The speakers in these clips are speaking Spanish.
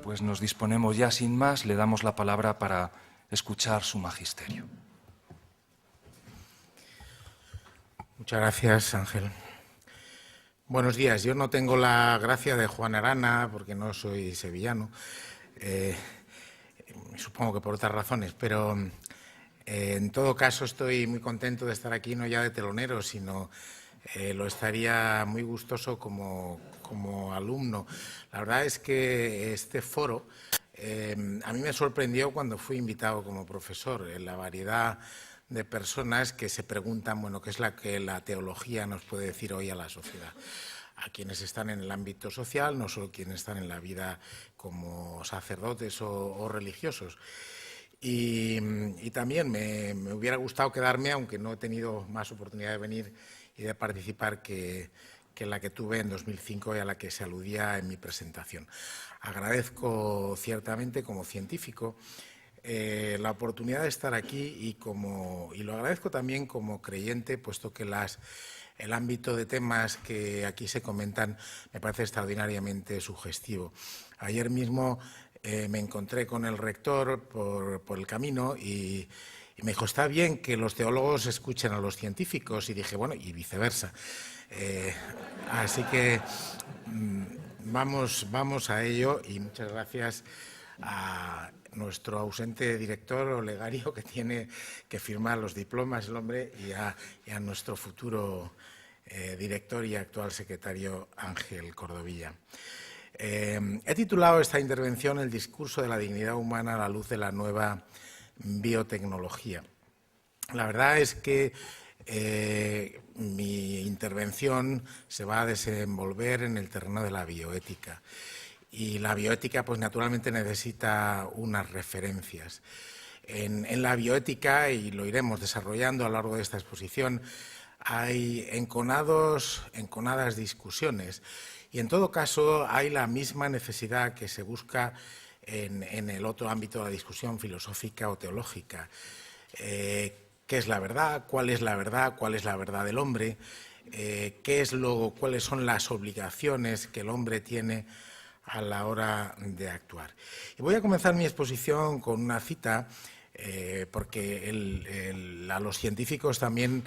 pues nos disponemos ya sin más, le damos la palabra para escuchar su magisterio. Muchas gracias, Ángel. Buenos días. Yo no tengo la gracia de Juan Arana porque no soy sevillano, supongo que por otras razones, pero en todo caso estoy muy contento de estar aquí, no ya de telonero, sino lo estaría muy gustoso como alumno. La verdad es que este foro a mí me sorprendió cuando fui invitado como profesor, en la variedad de personas que se preguntan, bueno, ¿qué es la que la teología nos puede decir hoy a la sociedad? A quienes están en el ámbito social, no solo quienes están en la vida como sacerdotes o religiosos. Y también me hubiera gustado quedarme, aunque no he tenido más oportunidad de venir y de participar que la que tuve en 2005 y a la que se aludía en mi presentación. Agradezco ciertamente como científico la oportunidad de estar aquí y lo agradezco también como creyente, puesto que el ámbito de temas que aquí se comentan me parece extraordinariamente sugestivo. Ayer mismo me encontré con el rector por el camino y me dijo, está bien que los teólogos escuchen a los científicos, y dije, bueno, y viceversa. Así que vamos a ello, y muchas gracias a nuestro ausente director Olegario, que tiene que firmar los diplomas, el hombre, y a nuestro futuro director y actual secretario Ángel Cordovilla. He titulado esta intervención El discurso de la dignidad humana a la luz de la nueva biotecnología. La verdad es que mi intervención se va a desenvolver en el terreno de la bioética. Y la bioética, pues naturalmente necesita unas referencias. En la bioética, y lo iremos desarrollando a lo largo de esta exposición, hay enconadas discusiones. Y en todo caso hay la misma necesidad que se busca en el otro ámbito de la discusión filosófica o teológica. ¿Qué es la verdad? ¿Cuál es la verdad? ¿Cuál es la verdad del hombre? ¿Cuáles son las obligaciones que el hombre tiene a la hora de actuar? Y voy a comenzar mi exposición con una cita, porque a los científicos también,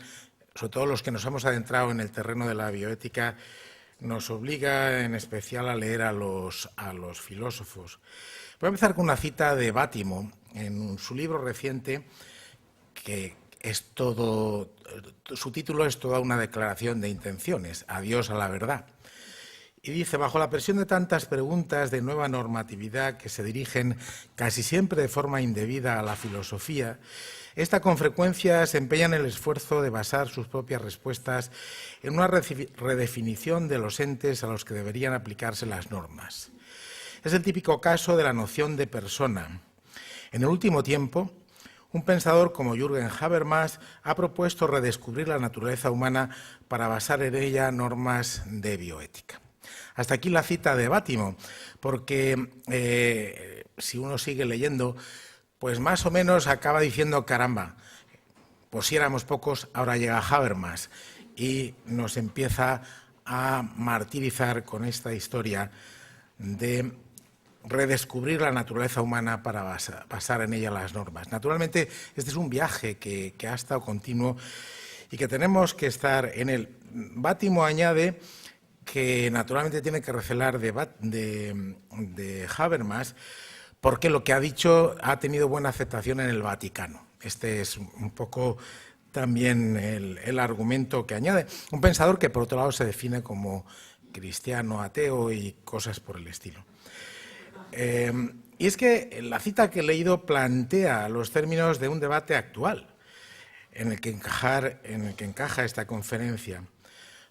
sobre todo los que nos hemos adentrado en el terreno de la bioética, nos obliga en especial a leer a los filósofos. Voy a empezar con una cita de Bátimo, en su libro reciente, que es todo, su título es toda una declaración de intenciones, Adiós a la verdad. Y dice, bajo la presión de tantas preguntas de nueva normatividad que se dirigen casi siempre de forma indebida a la filosofía, esta con frecuencia se empeña en el esfuerzo de basar sus propias respuestas en una redefinición de los entes a los que deberían aplicarse las normas. Es el típico caso de la noción de persona. En el último tiempo, un pensador como Jürgen Habermas ha propuesto redescubrir la naturaleza humana para basar en ella normas de bioética. Hasta aquí la cita de Bátimo, porque si uno sigue leyendo, pues más o menos acaba diciendo, caramba, pues si éramos pocos, ahora llega Habermas y nos empieza a martirizar con esta historia de redescubrir la naturaleza humana para basar en ella las normas. Naturalmente, este es un viaje que ha estado continuo y que tenemos que estar en él. Bátimo añade que naturalmente tiene que recelar de Habermas, porque lo que ha dicho ha tenido buena aceptación en el Vaticano. Este es un poco también el argumento que añade. Un pensador que, por otro lado, se define como cristiano, ateo y cosas por el estilo. Y es que la cita que he leído plantea los términos de un debate actual en el que encaja esta conferencia.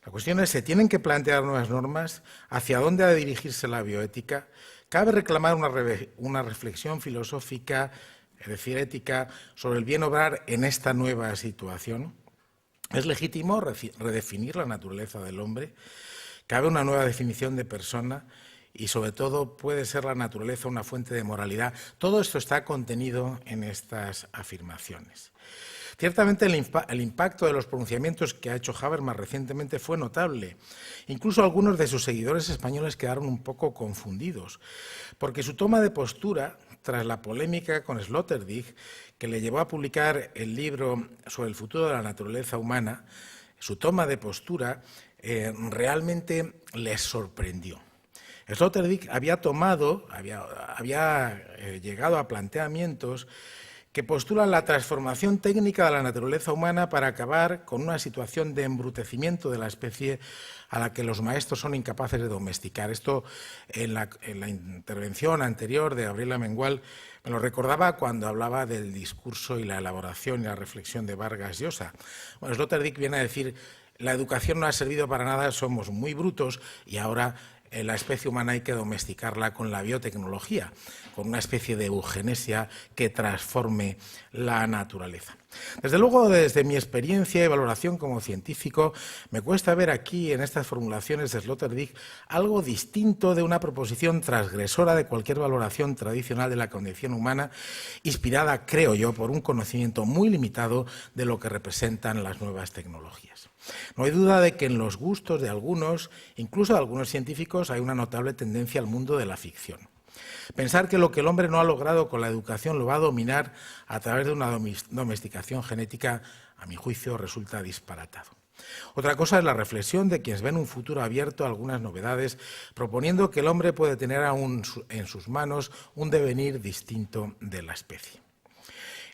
La cuestión es, ¿se tienen que plantear nuevas normas? ¿Hacia dónde ha de dirigirse la bioética? ¿Cabe reclamar una reflexión filosófica, es decir, ética, sobre el bien obrar en esta nueva situación? ¿Es legítimo redefinir la naturaleza del hombre? ¿Cabe una nueva definición de persona? Y, sobre todo, ¿puede ser la naturaleza una fuente de moralidad? Todo esto está contenido en estas afirmaciones. Ciertamente el impacto de los pronunciamientos que ha hecho Habermas recientemente fue notable. Incluso algunos de sus seguidores españoles quedaron un poco confundidos, porque su toma de postura, tras la polémica con Sloterdijk, que le llevó a publicar el libro sobre el futuro de la naturaleza humana, su toma de postura realmente les sorprendió. Sloterdijk había llegado a planteamientos que postulan la transformación técnica de la naturaleza humana para acabar con una situación de embrutecimiento de la especie a la que los maestros son incapaces de domesticar. Esto en la intervención anterior de Gabriela Mengual me lo recordaba cuando hablaba del discurso y la elaboración y la reflexión de Vargas Llosa. Bueno, Sloterdijk viene a decir: la educación no ha servido para nada, somos muy brutos y ahora la especie humana hay que domesticarla con la biotecnología, con una especie de eugenesia que transforme la naturaleza. Desde luego, desde mi experiencia y valoración como científico, me cuesta ver aquí, en estas formulaciones de Sloterdijk, algo distinto de una proposición transgresora de cualquier valoración tradicional de la condición humana, inspirada, creo yo, por un conocimiento muy limitado de lo que representan las nuevas tecnologías. No hay duda de que en los gustos de algunos, incluso de algunos científicos, hay una notable tendencia al mundo de la ficción. Pensar que lo que el hombre no ha logrado con la educación lo va a dominar a través de una domesticación genética, a mi juicio, resulta disparatado. Otra cosa es la reflexión de quienes ven un futuro abierto a algunas novedades, proponiendo que el hombre puede tener aún en sus manos un devenir distinto de la especie.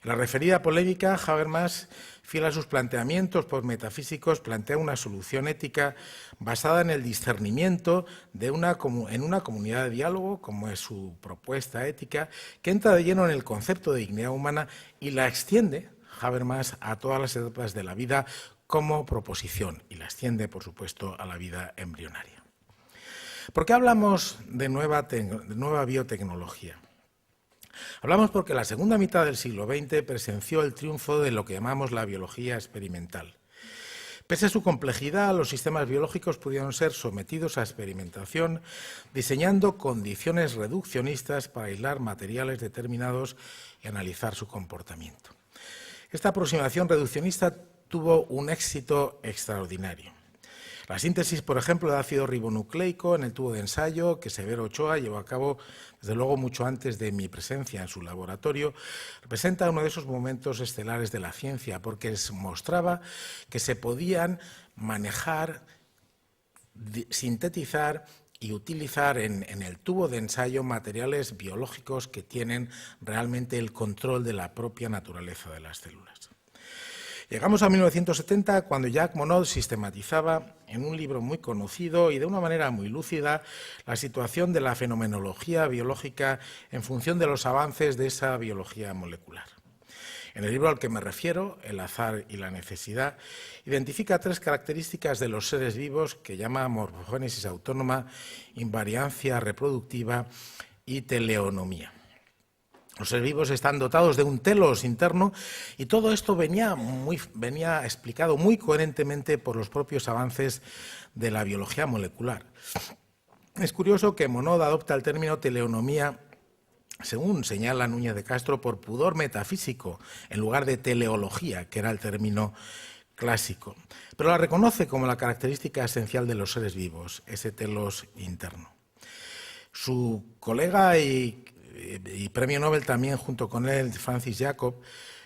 En la referida polémica, Habermas, fiel a sus planteamientos postmetafísicos, plantea una solución ética basada en el discernimiento en una comunidad de diálogo, como es su propuesta ética, que entra de lleno en el concepto de dignidad humana y la extiende, Habermas, a todas las etapas de la vida como proposición, y la extiende, por supuesto, a la vida embrionaria. ¿Por qué hablamos de nueva biotecnología? Hablamos porque la segunda mitad del siglo XX presenció el triunfo de lo que llamamos la biología experimental. Pese a su complejidad, los sistemas biológicos pudieron ser sometidos a experimentación, diseñando condiciones reduccionistas para aislar materiales determinados y analizar su comportamiento. Esta aproximación reduccionista tuvo un éxito extraordinario. La síntesis, por ejemplo, de ácido ribonucleico en el tubo de ensayo que Severo Ochoa llevó a cabo, desde luego, mucho antes de mi presencia en su laboratorio, representa uno de esos momentos estelares de la ciencia, porque mostraba que se podían manejar, sintetizar y utilizar en el tubo de ensayo materiales biológicos que tienen realmente el control de la propia naturaleza de las células. Llegamos a 1970, cuando Jacques Monod sistematizaba en un libro muy conocido y de una manera muy lúcida la situación de la fenomenología biológica en función de los avances de esa biología molecular. En el libro al que me refiero, El azar y la necesidad, identifica 3 características de los seres vivos que llama morfogénesis autónoma, invariancia reproductiva y teleonomía. Los seres vivos están dotados de un telos interno y todo esto venía explicado muy coherentemente por los propios avances de la biología molecular. Es curioso que Monod adopta el término teleonomía, según señala Núñez de Castro, por pudor metafísico, en lugar de teleología, que era el término clásico, pero la reconoce como la característica esencial de los seres vivos, ese telos interno. Su colega y premio Nobel también, junto con él, Francis Jacob,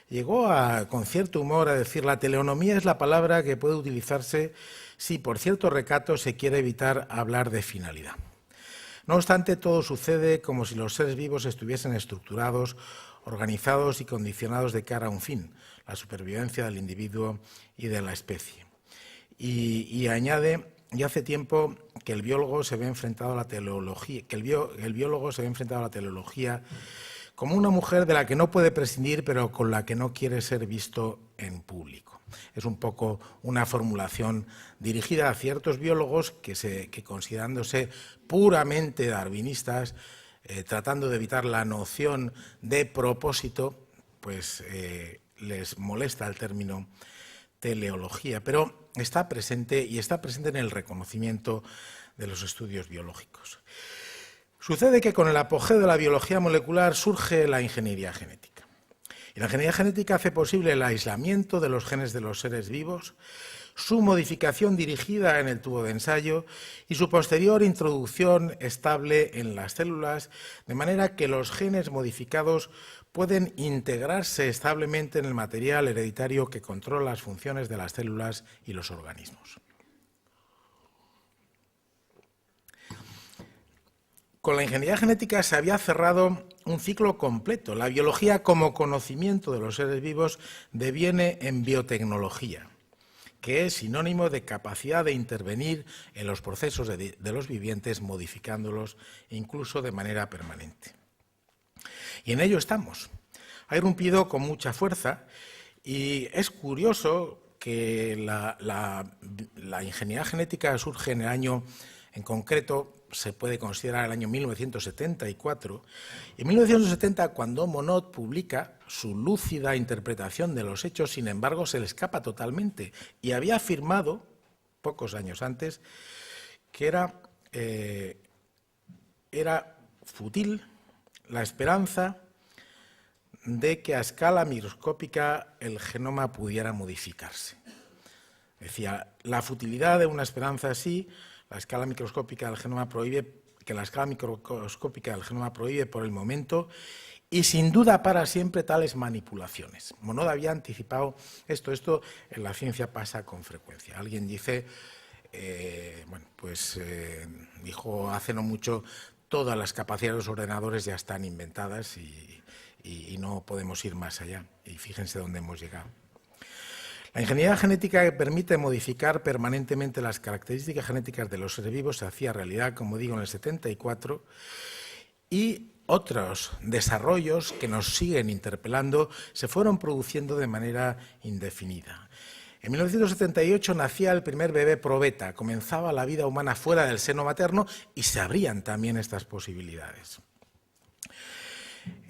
llegó con cierto humor a decir: la teleonomía es la palabra que puede utilizarse si por cierto recato se quiere evitar hablar de finalidad. No obstante, todo sucede como si los seres vivos estuviesen estructurados, organizados y condicionados de cara a un fin, la supervivencia del individuo y de la especie. Y añade: ya hace tiempo que el biólogo se ve enfrentado a la teleología, como una mujer de la que no puede prescindir, pero con la que no quiere ser visto en público. Es un poco una formulación dirigida a ciertos biólogos que considerándose puramente darwinistas, tratando de evitar la noción de propósito, pues les molesta el término teleología, pero está presente en el reconocimiento de los estudios biológicos. Sucede que con el apogeo de la biología molecular surge la ingeniería genética. Y la ingeniería genética hace posible el aislamiento de los genes de los seres vivos, su modificación dirigida en el tubo de ensayo y su posterior introducción estable en las células, de manera que los genes modificados pueden integrarse establemente en el material hereditario que controla las funciones de las células y los organismos. Con la ingeniería genética se había cerrado un ciclo completo. La biología como conocimiento de los seres vivos deviene en biotecnología, que es sinónimo de capacidad de intervenir en los procesos de los vivientes, modificándolos incluso de manera permanente. Y en ello estamos. Ha irrumpido con mucha fuerza y es curioso que la ingeniería genética surge en el año, en concreto, se puede considerar el año 1974. Y en 1970, cuando Monod publica su lúcida interpretación de los hechos, sin embargo, se le escapa totalmente. Y había afirmado, pocos años antes, que era fútil la esperanza de que a escala microscópica el genoma pudiera modificarse. Decía, la futilidad de una esperanza así, la escala microscópica del genoma prohíbe, que la escala microscópica del genoma prohíbe por el momento y sin duda para siempre tales manipulaciones. Monod había anticipado esto en la ciencia pasa con frecuencia. Alguien dice, dijo hace no mucho, todas las capacidades de los ordenadores ya están inventadas y no podemos ir más allá. Y fíjense dónde hemos llegado. La ingeniería genética permite modificar permanentemente las características genéticas de los seres vivos, se hacía realidad, como digo, en el 74, y otros desarrollos que nos siguen interpelando se fueron produciendo de manera indefinida. En 1978 nacía el primer bebé probeta, comenzaba la vida humana fuera del seno materno y se abrían también estas posibilidades.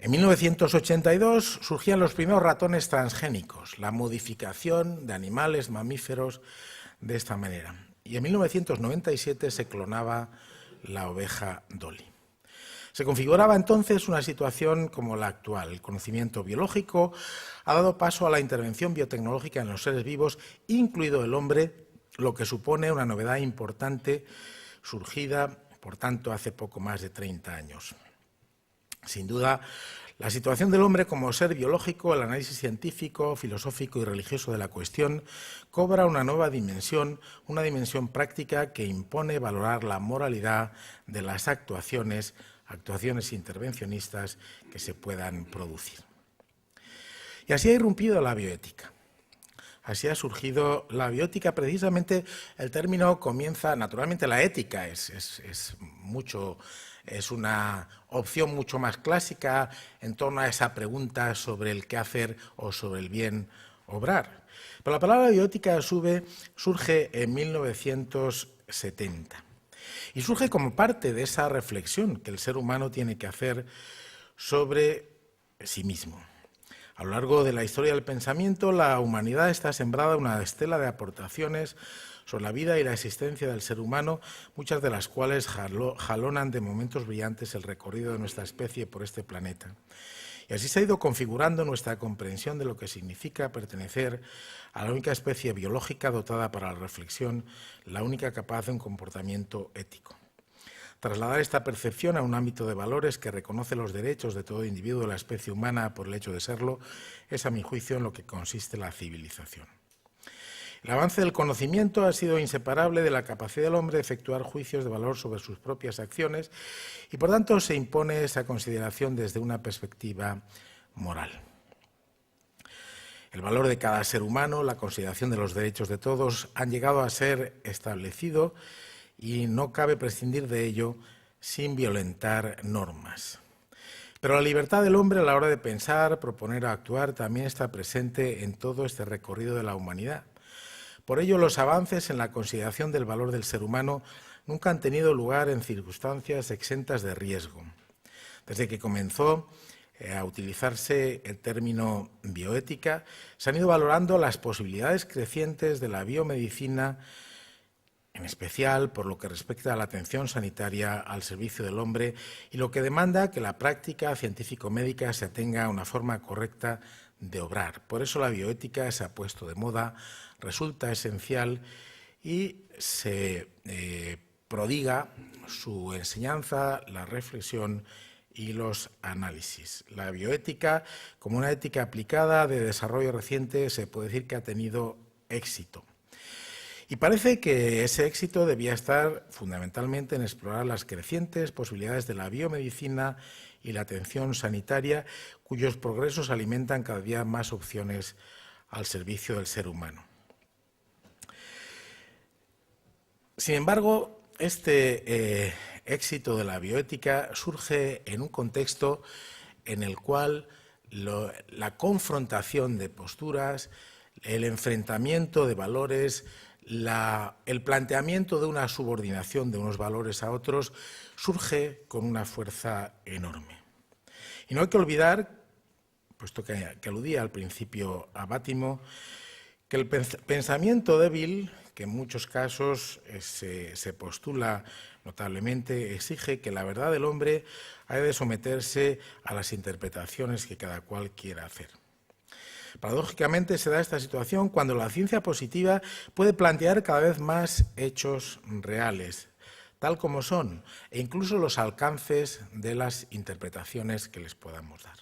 En 1982 surgían los primeros ratones transgénicos, la modificación de animales mamíferos de esta manera. Y en 1997 se clonaba la oveja Dolly. Se configuraba entonces una situación como la actual. El conocimiento biológico ha dado paso a la intervención biotecnológica en los seres vivos, incluido el hombre, lo que supone una novedad importante surgida, por tanto, hace poco más de 30 años. Sin duda, la situación del hombre como ser biológico, el análisis científico, filosófico y religioso de la cuestión, cobra una nueva dimensión, una dimensión práctica que impone valorar la moralidad de las actuaciones intervencionistas que se puedan producir. Y así ha irrumpido la bioética. Así ha surgido la bioética. Precisamente el término comienza, naturalmente la ética es una opción mucho más clásica en torno a esa pregunta sobre el qué hacer o sobre el bien obrar. Pero la palabra bioética surge en 1970 y surge como parte de esa reflexión que el ser humano tiene que hacer sobre sí mismo. A lo largo de la historia del pensamiento, la humanidad está sembrada una estela de aportaciones sobre la vida y la existencia del ser humano, muchas de las cuales jalonan de momentos brillantes el recorrido de nuestra especie por este planeta. Y así se ha ido configurando nuestra comprensión de lo que significa pertenecer a la única especie biológica dotada para la reflexión, la única capaz de un comportamiento ético. Trasladar esta percepción a un ámbito de valores que reconoce los derechos de todo individuo de la especie humana por el hecho de serlo, es a mi juicio en lo que consiste la civilización. El avance del conocimiento ha sido inseparable de la capacidad del hombre de efectuar juicios de valor sobre sus propias acciones y, por tanto, se impone esa consideración desde una perspectiva moral. El valor de cada ser humano, la consideración de los derechos de todos han llegado a ser establecido y no cabe prescindir de ello sin violentar normas. Pero la libertad del hombre a la hora de pensar, proponer o actuar también está presente en todo este recorrido de la humanidad. Por ello, los avances en la consideración del valor del ser humano nunca han tenido lugar en circunstancias exentas de riesgo. Desde que comenzó a utilizarse el término bioética, se han ido valorando las posibilidades crecientes de la biomedicina, en especial por lo que respecta a la atención sanitaria al servicio del hombre y lo que demanda que la práctica científico-médica se atenga a una forma correcta de obrar. Por eso la bioética se ha puesto de moda, resulta esencial y se prodiga su enseñanza, la reflexión y los análisis. La bioética, como una ética aplicada de desarrollo reciente, se puede decir que ha tenido éxito. Y parece que ese éxito debía estar fundamentalmente en explorar las crecientes posibilidades de la biomedicina y la atención sanitaria, cuyos progresos alimentan cada día más opciones al servicio del ser humano. Sin embargo, este éxito de la bioética surge en un contexto en el cual la confrontación de posturas, el enfrentamiento de valores, el planteamiento de una subordinación de unos valores a otros surge con una fuerza enorme. Y no hay que olvidar, puesto que aludía al principio a Bátimo, que el pensamiento débil, que en muchos casos se postula notablemente, exige que la verdad del hombre haya de someterse a las interpretaciones que cada cual quiera hacer. Paradójicamente se da esta situación cuando la ciencia positiva puede plantear cada vez más hechos reales, tal como son, e incluso los alcances de las interpretaciones que les podamos dar.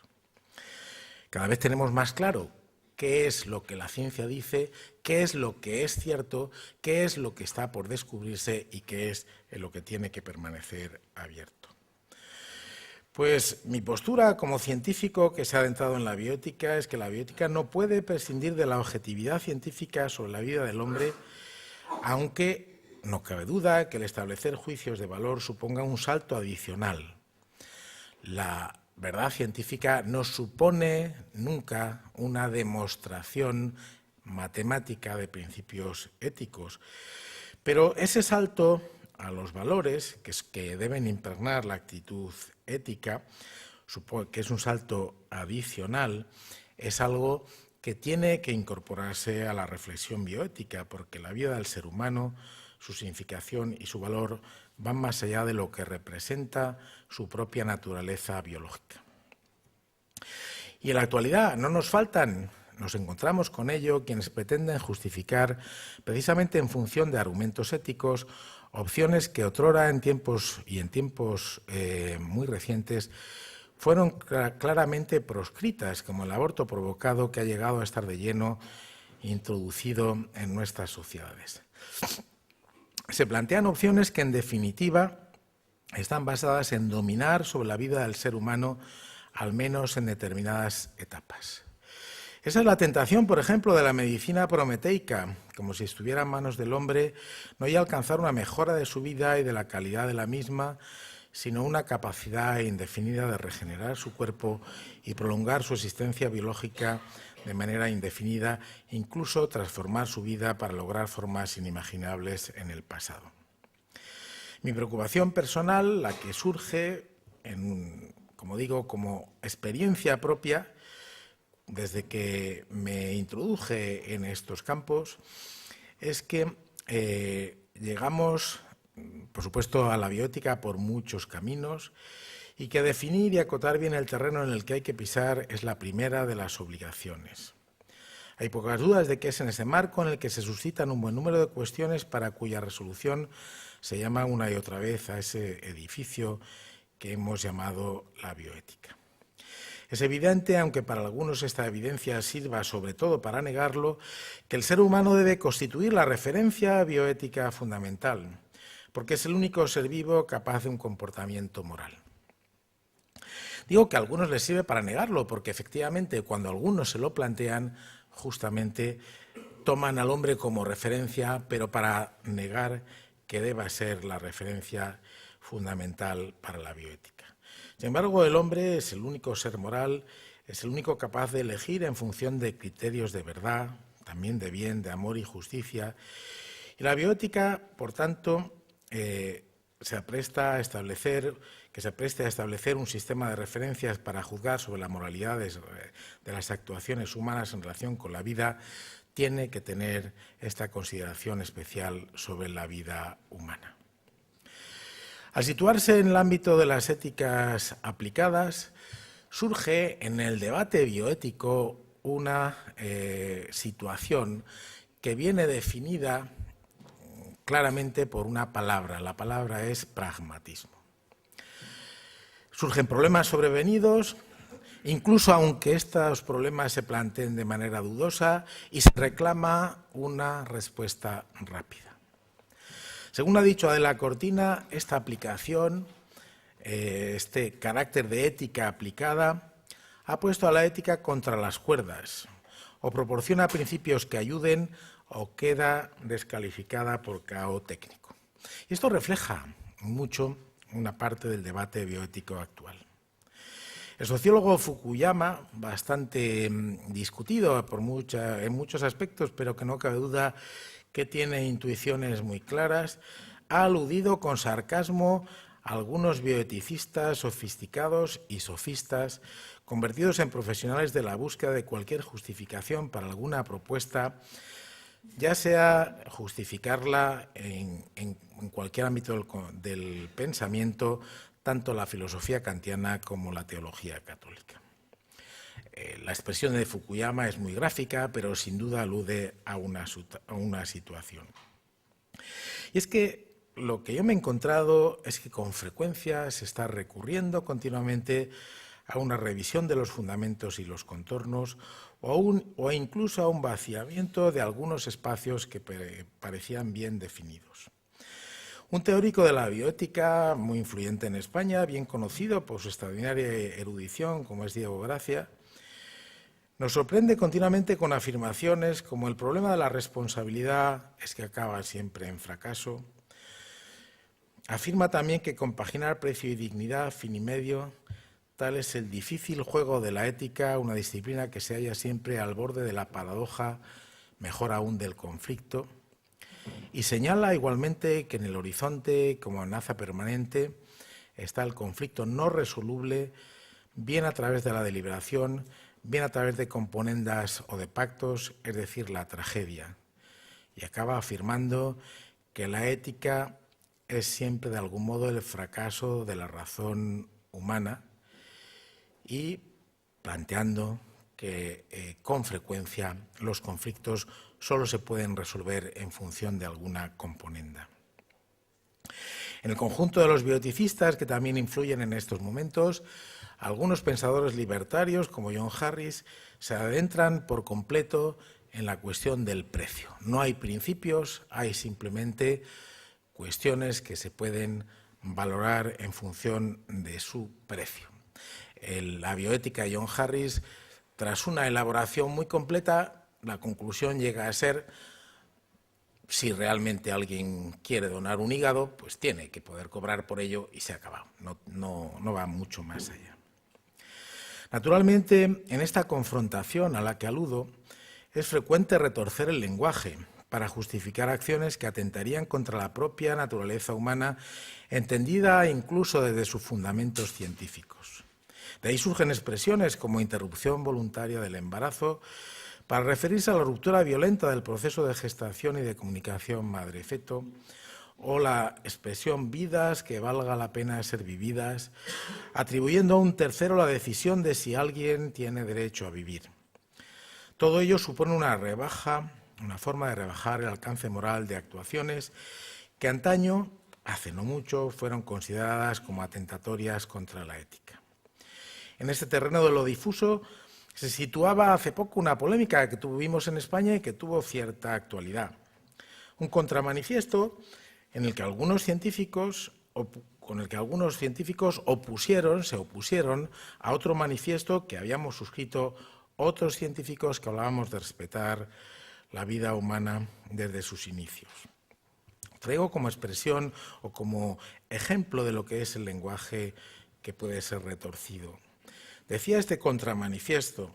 Cada vez tenemos más claro qué es lo que la ciencia dice, qué es lo que es cierto, qué es lo que está por descubrirse y qué es lo que tiene que permanecer abierto. Pues mi postura como científico que se ha adentrado en la bioética es que la bioética no puede prescindir de la objetividad científica sobre la vida del hombre, aunque no cabe duda que el establecer juicios de valor suponga un salto adicional. La verdad científica no supone nunca una demostración matemática de principios éticos, pero ese salto a los valores que deben impregnar la actitud ética, que es un salto adicional, es algo que tiene que incorporarse a la reflexión bioética, porque la vida del ser humano, su significación y su valor van más allá de lo que representa su propia naturaleza biológica. Y en la actualidad no nos faltan, nos encontramos con ello, quienes pretenden justificar, precisamente en función de argumentos éticos, opciones que otrora en tiempos muy recientes fueron claramente proscritas, como el aborto provocado, que ha llegado a estar de lleno introducido en nuestras sociedades. Se plantean opciones que, en definitiva, están basadas en dominar sobre la vida del ser humano, al menos en determinadas etapas. Esa es la tentación, por ejemplo, de la medicina prometeica, como si estuviera en manos del hombre, no ya alcanzar una mejora de su vida y de la calidad de la misma, sino una capacidad indefinida de regenerar su cuerpo y prolongar su existencia biológica de manera indefinida, incluso transformar su vida para lograr formas inimaginables en el pasado. Mi preocupación personal, la que surge, como digo, como experiencia propia, desde que me introduje en estos campos, es que llegamos, por supuesto, a la bioética por muchos caminos y que definir y acotar bien el terreno en el que hay que pisar es la primera de las obligaciones. Hay pocas dudas de que es en ese marco en el que se suscitan un buen número de cuestiones para cuya resolución se llama una y otra vez a ese edificio que hemos llamado la bioética. Es evidente, aunque para algunos esta evidencia sirva sobre todo para negarlo, que el ser humano debe constituir la referencia bioética fundamental, porque es el único ser vivo capaz de un comportamiento moral. Digo que a algunos les sirve para negarlo, porque efectivamente cuando algunos se lo plantean, justamente toman al hombre como referencia, pero para negar que deba ser la referencia fundamental para la bioética. Sin embargo, el hombre es el único ser moral, es el único capaz de elegir en función de criterios de verdad, también de bien, de amor y justicia. Y la bioética, por tanto, se preste a establecer un sistema de referencias para juzgar sobre la moralidad de las actuaciones humanas en relación con la vida, tiene que tener esta consideración especial sobre la vida humana. Al situarse en el ámbito de las éticas aplicadas, surge en el debate bioético una situación que viene definida claramente por una palabra. La palabra es pragmatismo. Surgen problemas sobrevenidos, incluso aunque estos problemas se planteen de manera dudosa, y se reclama una respuesta rápida. Según ha dicho Adela Cortina, esta aplicación, este carácter de ética aplicada, ha puesto a la ética contra las cuerdas, o proporciona principios que ayuden o queda descalificada por caos técnico. Y esto refleja mucho una parte del debate bioético actual. El sociólogo Fukuyama, bastante discutido en muchos aspectos, pero que no cabe duda que tiene intuiciones muy claras, ha aludido con sarcasmo a algunos bioeticistas sofisticados y sofistas convertidos en profesionales de la búsqueda de cualquier justificación para alguna propuesta, ya sea justificarla en cualquier ámbito del pensamiento, tanto la filosofía kantiana como la teología católica. La expresión de Fukuyama es muy gráfica, pero sin duda alude a una situación. Y es que lo que yo me he encontrado es que con frecuencia se está recurriendo continuamente a una revisión de los fundamentos y los contornos o incluso a un vaciamiento de algunos espacios que parecían bien definidos. Un teórico de la bioética muy influyente en España, bien conocido por su extraordinaria erudición, como es Diego Gracia, nos sorprende continuamente con afirmaciones como el problema de la responsabilidad es que acaba siempre en fracaso. Afirma también que compaginar precio y dignidad, fin y medio, tal es el difícil juego de la ética, una disciplina que se halla siempre al borde de la paradoja, mejor aún del conflicto. Y señala igualmente que en el horizonte, como amenaza permanente, está el conflicto no resoluble, bien a través de la deliberación, bien a través de componendas o de pactos, es decir, la tragedia. Y acaba afirmando que la ética es siempre de algún modo el fracaso de la razón humana y planteando que con frecuencia los conflictos solo se pueden resolver en función de alguna componenda. En el conjunto de los bioeticistas que también influyen en estos momentos, algunos pensadores libertarios, como John Harris, se adentran por completo en la cuestión del precio. No hay principios, hay simplemente cuestiones que se pueden valorar en función de su precio. La bioética de John Harris, tras una elaboración muy completa, la conclusión llega a ser: si realmente alguien quiere donar un hígado, pues tiene que poder cobrar por ello y se ha acabado. No va mucho más allá. Naturalmente, en esta confrontación a la que aludo, es frecuente retorcer el lenguaje para justificar acciones que atentarían contra la propia naturaleza humana, entendida incluso desde sus fundamentos científicos. De ahí surgen expresiones como interrupción voluntaria del embarazo, para referirse a la ruptura violenta del proceso de gestación y de comunicación madre-feto, o la expresión vidas que valga la pena ser vividas, atribuyendo a un tercero la decisión de si alguien tiene derecho a vivir. Todo ello supone una forma de rebajar el alcance moral de actuaciones que antaño, hace no mucho, fueron consideradas como atentatorias contra la ética. En este terreno de lo difuso se situaba hace poco una polémica que tuvimos en España y que tuvo cierta actualidad. Un contramanifiesto en el que algunos científicos se opusieron a otro manifiesto que habíamos suscrito otros científicos que hablábamos de respetar la vida humana desde sus inicios. Traigo como expresión o como ejemplo de lo que es el lenguaje que puede ser retorcido. Decía este contramanifiesto: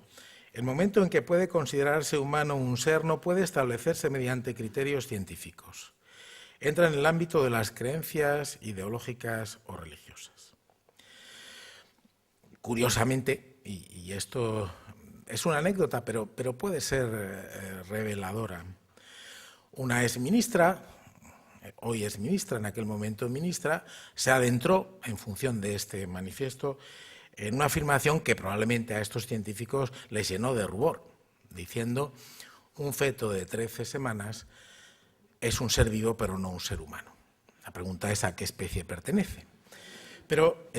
el momento en que puede considerarse humano un ser no puede establecerse mediante criterios científicos. Entra en el ámbito de las creencias ideológicas o religiosas. Curiosamente, y esto es una anécdota, pero puede ser reveladora, una exministra, hoy es ministra, en aquel momento ministra, se adentró, en función de este manifiesto, en una afirmación que probablemente a estos científicos les llenó de rubor. diciendo: un feto de 13 semanas es un ser vivo, pero no un ser humano. La pregunta es a qué especie pertenece. Pero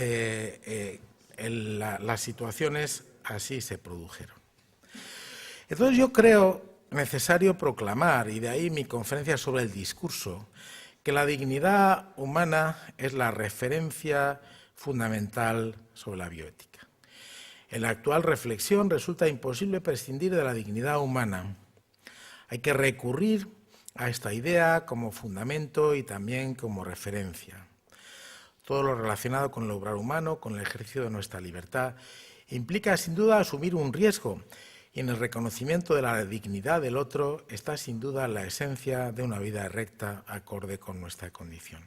las situaciones así se produjeron. Entonces yo creo necesario proclamar, y de ahí mi conferencia sobre el discurso, que la dignidad humana es la referencia fundamental sobre la bioética. En la actual reflexión resulta imposible prescindir de la dignidad humana. Hay que recurrir a esta idea como fundamento y también como referencia. Todo lo relacionado con el obrar humano, con el ejercicio de nuestra libertad, implica sin duda asumir un riesgo, y en el reconocimiento de la dignidad del otro está sin duda la esencia de una vida recta acorde con nuestra condición.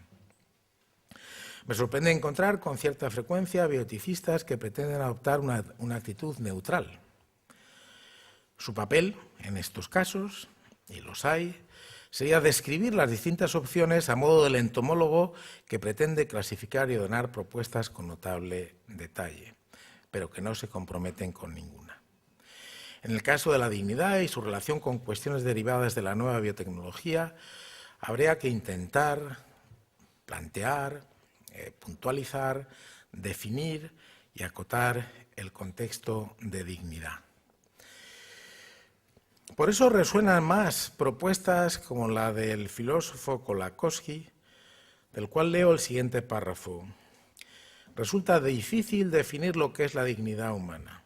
Me sorprende encontrar con cierta frecuencia bioeticistas que pretenden adoptar una actitud neutral. Su papel en estos casos, y los hay, sería describir las distintas opciones a modo del entomólogo que pretende clasificar y ordenar propuestas con notable detalle, pero que no se comprometen con ninguna. En el caso de la dignidad y su relación con cuestiones derivadas de la nueva biotecnología, habría que intentar plantear, puntualizar, definir y acotar el contexto de dignidad. Por eso resuenan más propuestas como la del filósofo Kolakowski, del cual leo el siguiente párrafo. Resulta difícil definir lo que es la dignidad humana.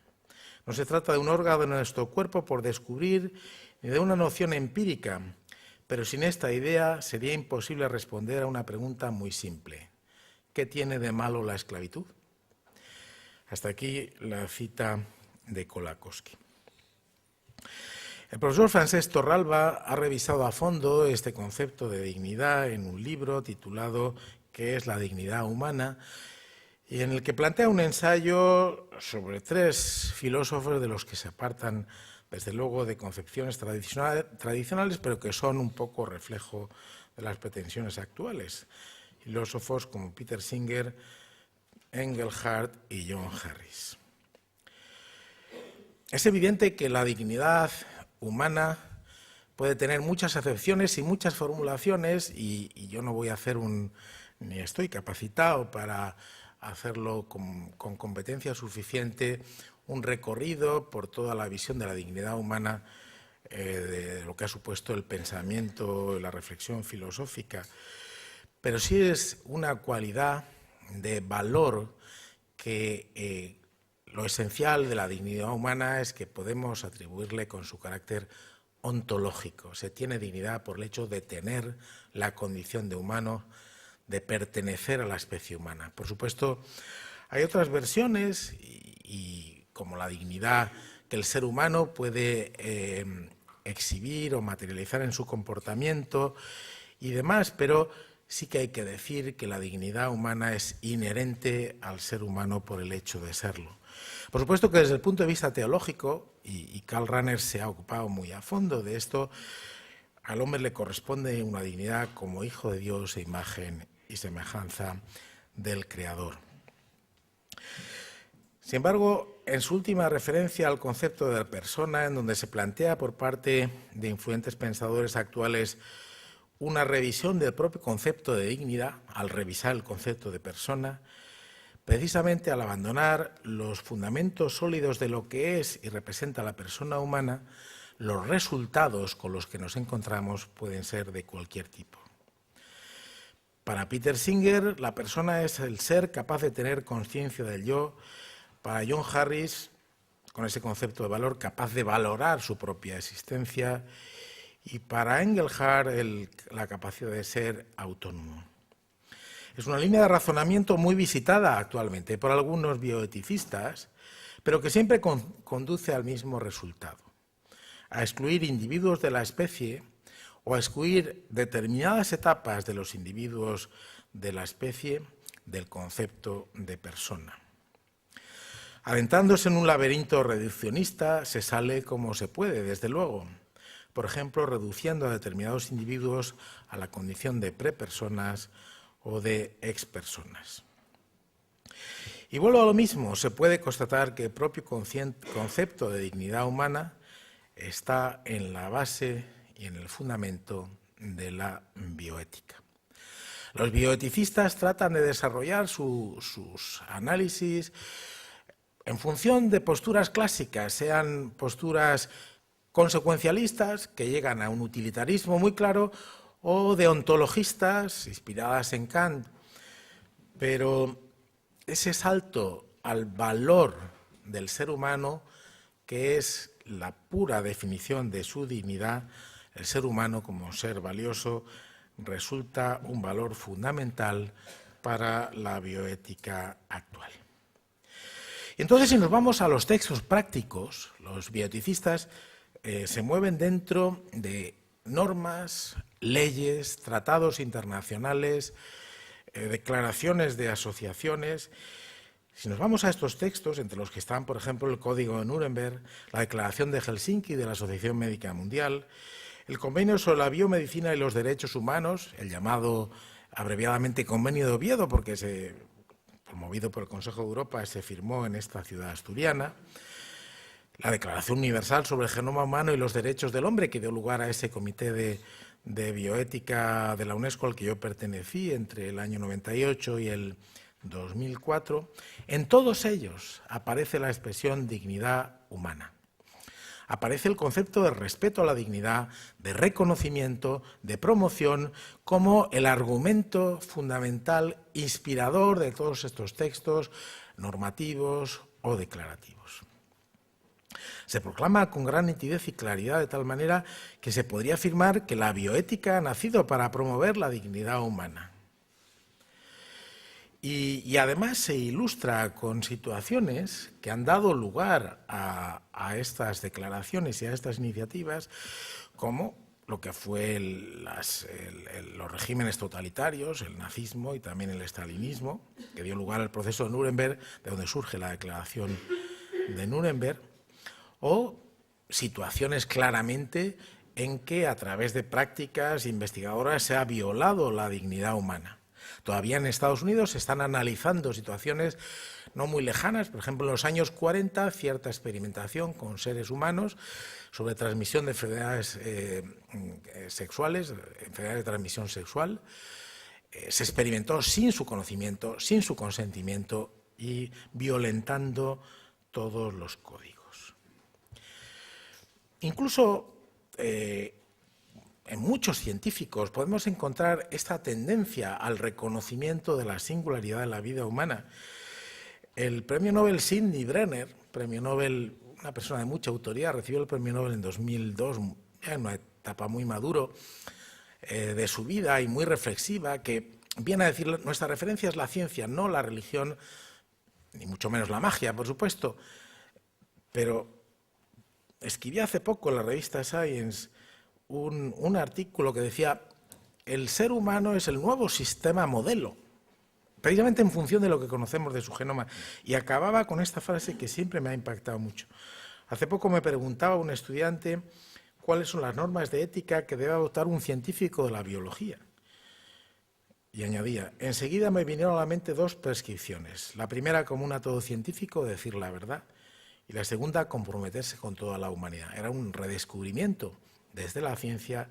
No se trata de un órgano de nuestro cuerpo por descubrir ni de una noción empírica, pero sin esta idea sería imposible responder a una pregunta muy simple. ¿Qué tiene de malo la esclavitud? Hasta aquí la cita de Kolakowski. El profesor Francesc Torralba ha revisado a fondo este concepto de dignidad en un libro titulado ¿Qué es la dignidad humana?, y en el que plantea un ensayo sobre 3 filósofos de los que se apartan, desde luego, de concepciones tradicionales, pero que son un poco reflejo de las pretensiones actuales. Filósofos como Peter Singer, Engelhardt y John Harris. Es evidente que la dignidad humana puede tener muchas acepciones y muchas formulaciones, y yo no voy a hacer ni estoy capacitado para hacerlo con competencia suficiente, un recorrido por toda la visión de la dignidad humana, de lo que ha supuesto el pensamiento, la reflexión filosófica. Pero sí es una cualidad de valor que lo esencial de la dignidad humana es que podemos atribuirle con su carácter ontológico. Se tiene dignidad por el hecho de tener la condición de humano, de pertenecer a la especie humana. Por supuesto, hay otras versiones, y como la dignidad que el ser humano puede exhibir o materializar en su comportamiento y demás, pero sí que hay que decir que la dignidad humana es inherente al ser humano por el hecho de serlo. Por supuesto que desde el punto de vista teológico, y Karl Rahner se ha ocupado muy a fondo de esto, al hombre le corresponde una dignidad como hijo de Dios e imagen y semejanza del Creador. Sin embargo, en su última referencia al concepto de la persona, en donde se plantea por parte de influyentes pensadores actuales una revisión del propio concepto de dignidad, al revisar el concepto de persona, precisamente al abandonar los fundamentos sólidos de lo que es y representa la persona humana, los resultados con los que nos encontramos pueden ser de cualquier tipo. Para Peter Singer, la persona es el ser capaz de tener conciencia del yo. Para John Harris, con ese concepto de valor, capaz de valorar su propia existencia. Y para Engelhardt, la capacidad de ser autónomo. Es una línea de razonamiento muy visitada actualmente por algunos bioeticistas, pero que siempre conduce al mismo resultado: a excluir individuos de la especie o a excluir determinadas etapas de los individuos de la especie del concepto de persona. Adentrándose en un laberinto reduccionista, se sale como se puede, desde luego. Por ejemplo, reduciendo a determinados individuos a la condición de prepersonas o de expersonas. Y vuelvo a lo mismo, se puede constatar que el propio concepto de dignidad humana está en la base y en el fundamento de la bioética. Los bioeticistas tratan de desarrollar sus análisis en función de posturas clásicas, sean posturas consecuencialistas, que llegan a un utilitarismo muy claro, o deontologistas, inspiradas en Kant. Pero ese salto al valor del ser humano, que es la pura definición de su dignidad, el ser humano como ser valioso, resulta un valor fundamental para la bioética actual. Entonces, si nos vamos a los textos prácticos, los bioeticistas se mueven dentro de normas, leyes, tratados internacionales, declaraciones de asociaciones. Si nos vamos a estos textos, entre los que están, por ejemplo, el Código de Nuremberg, la Declaración de Helsinki de la Asociación Médica Mundial, el Convenio sobre la Biomedicina y los Derechos Humanos, el llamado abreviadamente Convenio de Oviedo, porque promovido por el Consejo de Europa, se firmó en esta ciudad asturiana, la Declaración Universal sobre el Genoma Humano y los Derechos del Hombre, que dio lugar a ese comité de bioética de la UNESCO al que yo pertenecí entre el año 98 y el 2004, en todos ellos aparece la expresión dignidad humana. Aparece el concepto de respeto a la dignidad, de reconocimiento, de promoción, como el argumento fundamental, inspirador de todos estos textos normativos o declarativos. Se proclama con gran nitidez y claridad, de tal manera que se podría afirmar que la bioética ha nacido para promover la dignidad humana. Y además se ilustra con situaciones que han dado lugar a estas declaraciones y a estas iniciativas, como lo que fue los regímenes totalitarios, el nazismo y también el estalinismo, que dio lugar al proceso de Nuremberg, de donde surge la Declaración de Nuremberg, o situaciones claramente en que a través de prácticas investigadoras se ha violado la dignidad humana. Todavía en Estados Unidos se están analizando situaciones no muy lejanas, por ejemplo, en los años 40, cierta experimentación con seres humanos sobre transmisión de enfermedades sexuales, enfermedades de transmisión sexual. Se experimentó sin su conocimiento, sin su consentimiento y violentando todos los códigos. Incluso en muchos científicos podemos encontrar esta tendencia al reconocimiento de la singularidad de la vida humana. El premio Nobel Sidney Brenner, premio Nobel, una persona de mucha autoridad, recibió el premio Nobel en 2002, ya en una etapa muy maduro de su vida y muy reflexiva, que viene a decir: nuestra referencia es la ciencia, no la religión, ni mucho menos la magia, por supuesto. Pero escribí hace poco en la revista Science un artículo que decía: el ser humano es el nuevo sistema modelo, precisamente en función de lo que conocemos de su genoma. Y acababa con esta frase que siempre me ha impactado mucho. Hace poco me preguntaba un estudiante cuáles son las normas de ética que debe adoptar un científico de la biología. Y añadía: enseguida me vinieron a la mente dos prescripciones. La primera, común a todo científico, decir la verdad. Y la segunda, comprometerse con toda la humanidad. Era un redescubrimiento desde la ciencia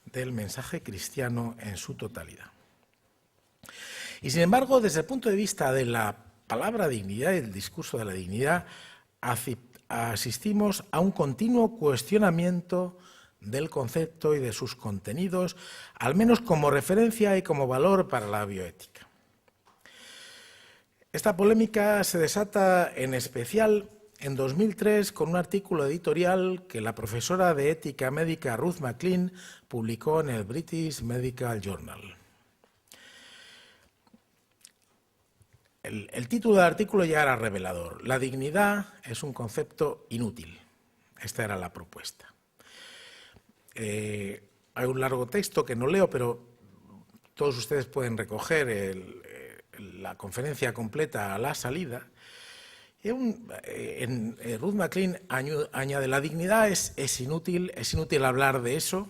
del mensaje cristiano en su totalidad. Y sin embargo, desde el punto de vista de la palabra dignidad y el discurso de la dignidad, asistimos a un continuo cuestionamiento del concepto y de sus contenidos, al menos como referencia y como valor para la bioética. Esta polémica se desata en especial en 2003 con un artículo editorial que la profesora de ética médica Ruth MacLean publicó en el British Medical Journal. El título del artículo ya era revelador: la dignidad es un concepto inútil. Esta era la propuesta. Hay un largo texto que no leo, pero todos ustedes pueden recoger la conferencia completa a la salida. Ruth MacLean añade: la dignidad es inútil hablar de eso,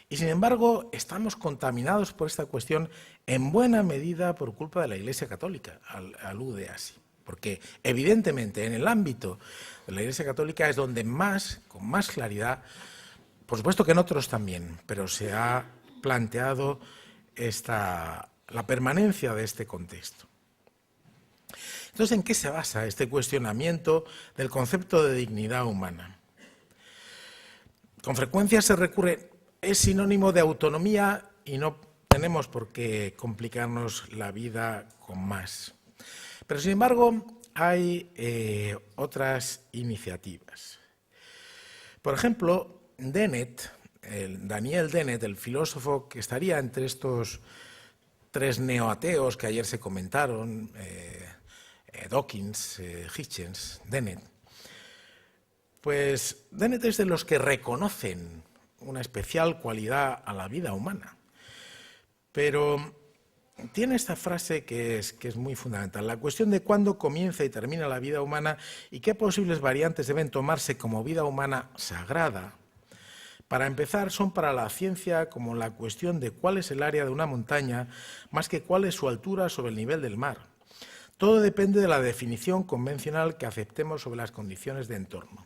y sin embargo estamos contaminados por esta cuestión en buena medida por culpa de la Iglesia Católica, alude así. porque evidentemente en el ámbito de la Iglesia Católica es donde con más claridad, por supuesto que en otros también, pero se ha planteado la permanencia de este contexto. Entonces, ¿en qué se basa este cuestionamiento del concepto de dignidad humana? Con frecuencia se recurre, es sinónimo de autonomía y no tenemos por qué complicarnos la vida con más. Pero, sin embargo, hay otras iniciativas. Por ejemplo, Daniel Dennett, el filósofo que estaría entre estos tres neoateos que ayer se comentaron, Dawkins, Hitchens, Dennett, pues Dennett es de los que reconocen una especial cualidad a la vida humana, pero tiene esta frase que es muy fundamental: la cuestión de cuándo comienza y termina la vida humana y qué posibles variantes deben tomarse como vida humana sagrada. Para empezar, son para la ciencia como la cuestión de cuál es el área de una montaña, más que cuál es su altura sobre el nivel del mar. Todo depende de la definición convencional que aceptemos sobre las condiciones de entorno.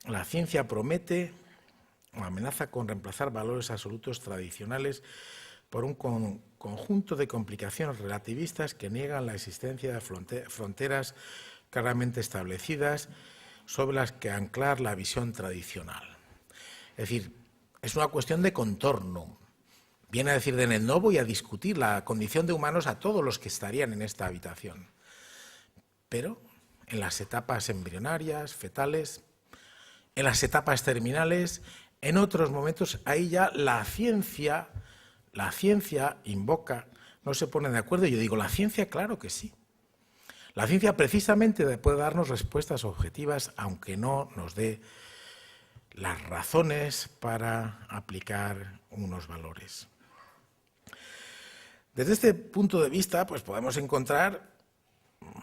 La ciencia promete o amenaza con reemplazar valores absolutos tradicionales por un conjunto de complicaciones relativistas que niegan la existencia de fronteras claramente establecidas sobre las que anclar la visión tradicional. Es decir, es una cuestión de contorno. Viene a decir Dennett, no voy a discutir la condición de humanos a todos los que estarían en esta habitación, pero en las etapas embrionarias, fetales, en las etapas terminales, en otros momentos, ahí ya la ciencia invoca, no se pone de acuerdo. Yo digo, la ciencia, claro que sí. La ciencia precisamente puede darnos respuestas objetivas, aunque no nos dé las razones para aplicar unos valores. Desde este punto de vista, pues podemos encontrar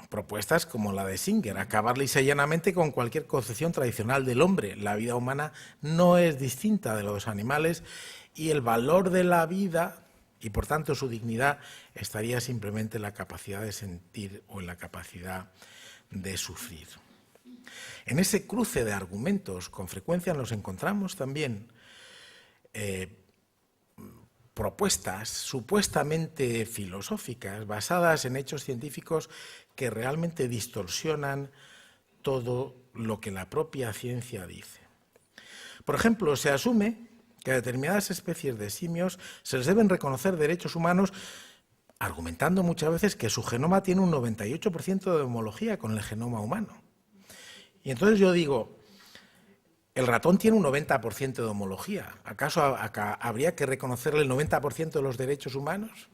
propuestas como la de Singer, acabar lisa y llanamente con cualquier concepción tradicional del hombre. La vida humana no es distinta de los animales y el valor de la vida, y por tanto su dignidad, estaría simplemente en la capacidad de sentir o en la capacidad de sufrir. En ese cruce de argumentos, con frecuencia nos encontramos también propuestas supuestamente filosóficas, basadas en hechos científicos que realmente distorsionan todo lo que la propia ciencia dice. Por ejemplo, se asume que a determinadas especies de simios se les deben reconocer derechos humanos, argumentando muchas veces que su genoma tiene un 98% de homología con el genoma humano. Y entonces yo digo, el ratón tiene un 90% de homología. ¿Acaso habría que reconocerle el 90% de los derechos humanos?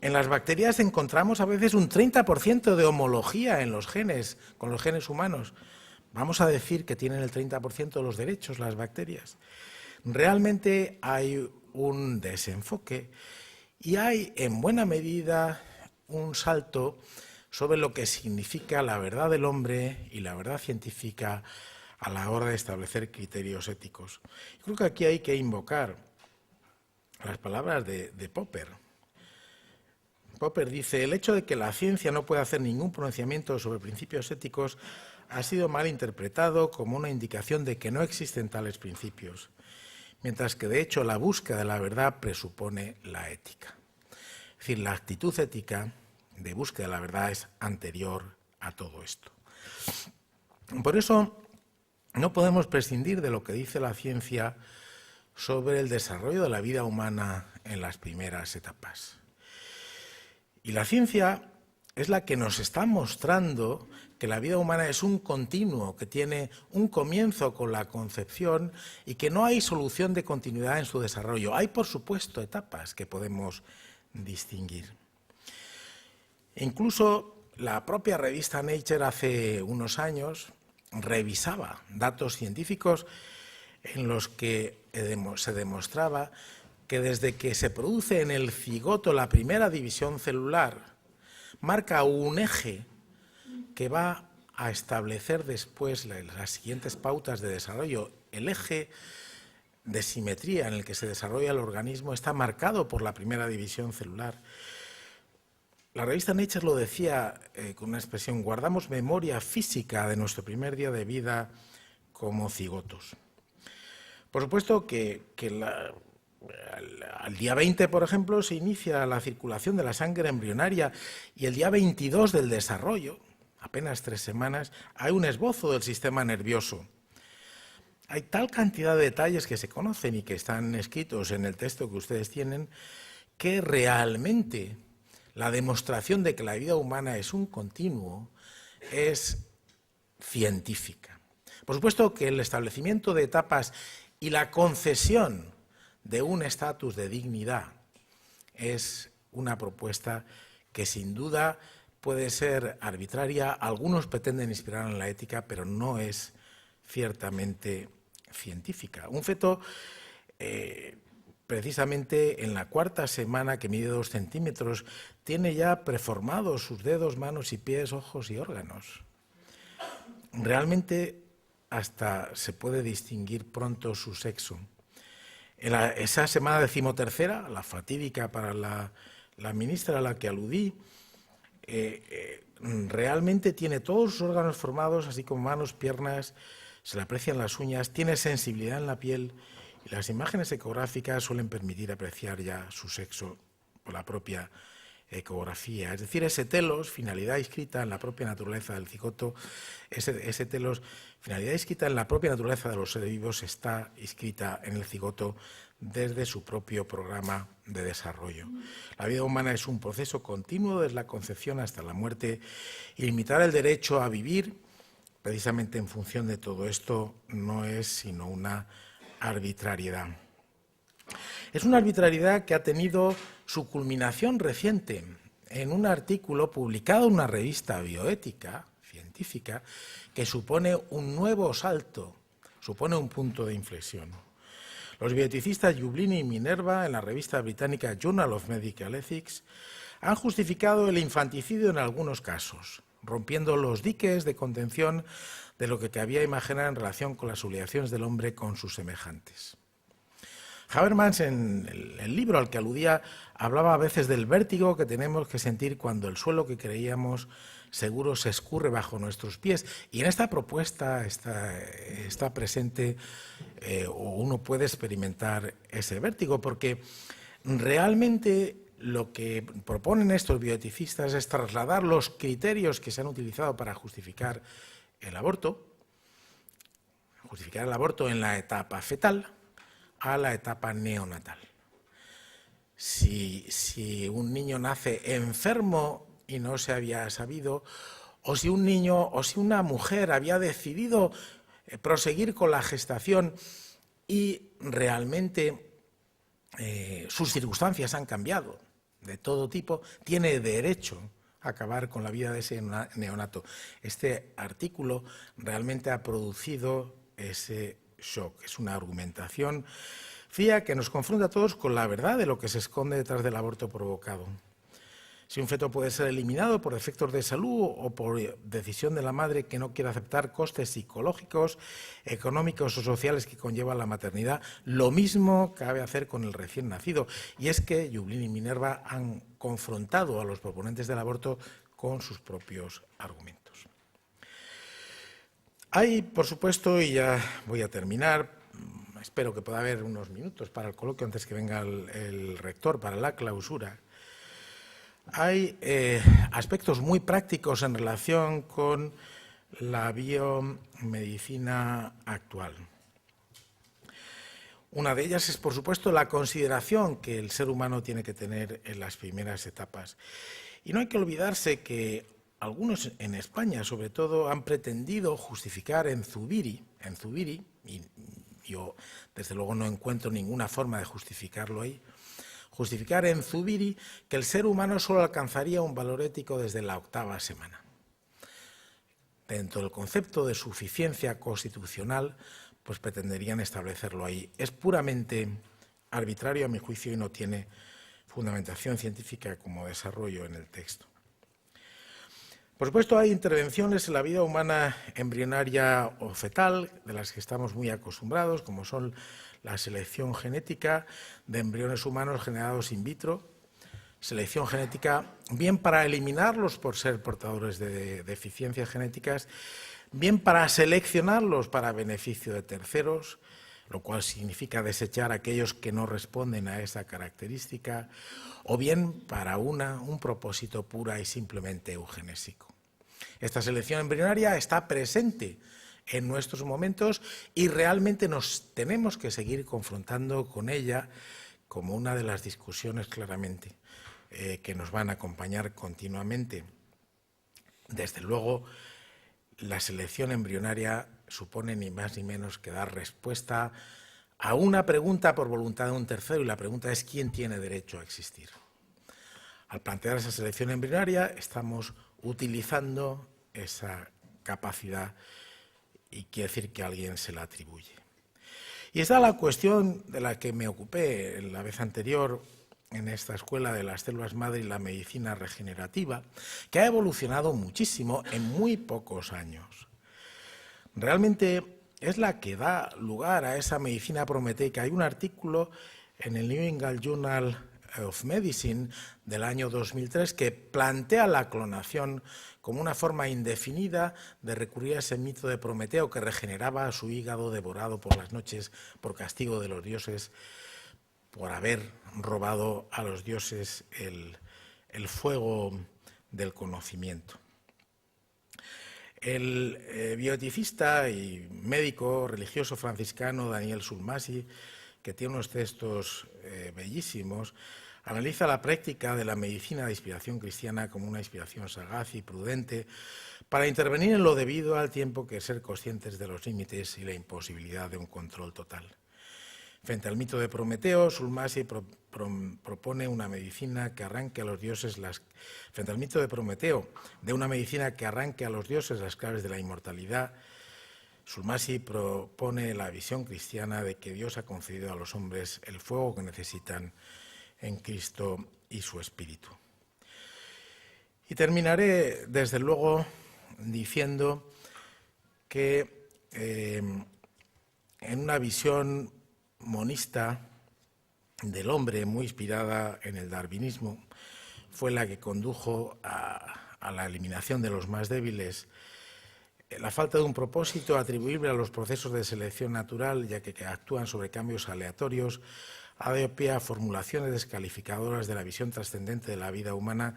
En las bacterias encontramos a veces un 30% de homología en los genes, con los genes humanos. ¿Vamos a decir que tienen el 30% de los derechos las bacterias? Realmente hay un desenfoque y hay en buena medida un salto sobre lo que significa la verdad del hombre y la verdad científica a la hora de establecer criterios éticos. Creo que aquí hay que invocar las palabras de Popper. Popper dice, el hecho de que la ciencia no pueda hacer ningún pronunciamiento sobre principios éticos ha sido mal interpretado como una indicación de que no existen tales principios, mientras que de hecho la búsqueda de la verdad presupone la ética. Es decir, la actitud ética de búsqueda de la verdad es anterior a todo esto. Por eso no podemos prescindir de lo que dice la ciencia sobre el desarrollo de la vida humana en las primeras etapas. Y la ciencia es la que nos está mostrando que la vida humana es un continuo, que tiene un comienzo con la concepción y que no hay solución de continuidad en su desarrollo. Hay, por supuesto, etapas que podemos distinguir. Incluso la propia revista Nature hace unos años revisaba datos científicos en los que se demostraba que desde que se produce en el cigoto la primera división celular, marca un eje que va a establecer después las siguientes pautas de desarrollo. El eje de simetría en el que se desarrolla el organismo está marcado por la primera división celular. La revista Nature lo decía con una expresión: guardamos memoria física de nuestro primer día de vida como cigotos. Por supuesto que al día 20, por ejemplo, se inicia la circulación de la sangre embrionaria y el día 22 del desarrollo, apenas 3 semanas, hay un esbozo del sistema nervioso. Hay tal cantidad de detalles que se conocen y que están escritos en el texto que ustedes tienen, que realmente la demostración de que la vida humana es un continuo es científica. Por supuesto que el establecimiento de etapas y la concesión de un estatus de dignidad es una propuesta que sin duda puede ser arbitraria. Algunos pretenden inspirar en la ética, pero no es ciertamente científica. Un feto, precisamente en la 4ª semana, que mide 2 centímetros, tiene ya preformados sus dedos, manos y pies, ojos y órganos. Realmente hasta se puede distinguir pronto su sexo. En esa semana 13ª, la fatídica para la ministra a la que aludí, realmente tiene todos sus órganos formados, así como manos, piernas, se le aprecian las uñas, tiene sensibilidad en la piel, y las imágenes ecográficas suelen permitir apreciar ya su sexo por la propia ecografía. Es decir, ese telos, finalidad inscrita en la propia naturaleza del cigoto, ese telos, finalidad inscrita en la propia naturaleza de los seres vivos, está inscrita en el cigoto desde su propio programa de desarrollo. La vida humana es un proceso continuo desde la concepción hasta la muerte, y limitar el derecho a vivir precisamente en función de todo esto no es sino una arbitrariedad. Es una arbitrariedad que ha tenido su culminación reciente en un artículo publicado en una revista bioética científica que supone un nuevo salto, supone un punto de inflexión. Los bioeticistas Jublini y Minerva, en la revista británica Journal of Medical Ethics, han justificado el infanticidio en algunos casos, rompiendo los diques de contención de lo que cabía imaginar en relación con las obligaciones del hombre con sus semejantes. Habermas, en el libro al que aludía, hablaba a veces del vértigo que tenemos que sentir cuando el suelo que creíamos seguro se escurre bajo nuestros pies. Y en esta propuesta está presente, o uno puede experimentar ese vértigo, porque realmente lo que proponen estos bioeticistas es trasladar los criterios que se han utilizado para justificar el aborto en la etapa fetal a la etapa neonatal. Si un niño nace enfermo y no se había sabido, o si un niño o si una mujer había decidido proseguir con la gestación y realmente sus circunstancias han cambiado de todo tipo, tiene derecho a acabar con la vida de ese neonato. Este artículo realmente ha producido ese shock. Es una argumentación fría que nos confronta a todos con la verdad de lo que se esconde detrás del aborto provocado. Si un feto puede ser eliminado por defectos de salud o por decisión de la madre que no quiere aceptar costes psicológicos, económicos o sociales que conlleva la maternidad, lo mismo cabe hacer con el recién nacido. Y es que Jublini y Minerva han confrontado a los proponentes del aborto con sus propios argumentos. Hay, por supuesto, y ya voy a terminar, espero que pueda haber unos minutos para el coloquio antes que venga el rector para la clausura. Hay aspectos muy prácticos en relación con la biomedicina actual. Una de ellas es, por supuesto, la consideración que el ser humano tiene que tener en las primeras etapas. Y no hay que olvidarse que algunos en España, sobre todo, han pretendido justificar en Zubiri, y yo desde luego no encuentro ninguna forma de justificarlo ahí, justificar en Zubiri que el ser humano solo alcanzaría un valor ético desde la 8ª semana. Dentro del concepto de suficiencia constitucional, pues pretenderían establecerlo ahí. Es puramente arbitrario, a mi juicio, y no tiene fundamentación científica como desarrollo en el texto. Por supuesto, hay intervenciones en la vida humana embrionaria o fetal, de las que estamos muy acostumbrados, como son la selección genética de embriones humanos generados in vitro. selección genética, bien para eliminarlos por ser portadores de deficiencias genéticas, bien para seleccionarlos para beneficio de terceros, lo cual significa desechar a aquellos que no responden a esa característica, o bien para un propósito pura y simplemente eugenésico. Esta selección embrionaria está presente en nuestros momentos y realmente nos tenemos que seguir confrontando con ella como una de las discusiones claramente que nos van a acompañar continuamente. Desde luego, la selección embrionaria supone ni más ni menos que dar respuesta a una pregunta por voluntad de un tercero, y la pregunta es ¿quién tiene derecho a existir? Al plantear esa selección embrionaria estamos utilizando esa capacidad y quiere decir que alguien se la atribuye. Y está la cuestión de la que me ocupé la vez anterior en esta escuela de las células madre y la medicina regenerativa, que ha evolucionado muchísimo en muy pocos años. Realmente es la que da lugar a esa medicina prometeica. Hay un artículo en el New England Journal of Medicine del año 2003 que plantea la clonación como una forma indefinida de recurrir a ese mito de Prometeo que regeneraba su hígado devorado por las noches por castigo de los dioses por haber robado a los dioses el fuego del conocimiento. El bioeticista y médico religioso franciscano Daniel Sulmasy, que tiene unos textos bellísimos, analiza la práctica de la medicina de inspiración cristiana como una inspiración sagaz y prudente para intervenir en lo debido al tiempo que ser conscientes de los límites y la imposibilidad de un control total. Frente al mito de Prometeo, Sulmasy propone una medicina que arranque a los dioses frente al mito de Prometeo, de una medicina que arranque a los dioses las claves de la inmortalidad. Sulmasy propone la visión cristiana de que Dios ha concedido a los hombres el fuego que necesitan en Cristo y su Espíritu. Y terminaré, desde luego, diciendo que en una visión monista del hombre, muy inspirada en el darwinismo, fue la que condujo a la eliminación de los más débiles. La falta de un propósito atribuible a los procesos de selección natural, ya que actúan sobre cambios aleatorios, ha dado pie a formulaciones descalificadoras de la visión trascendente de la vida humana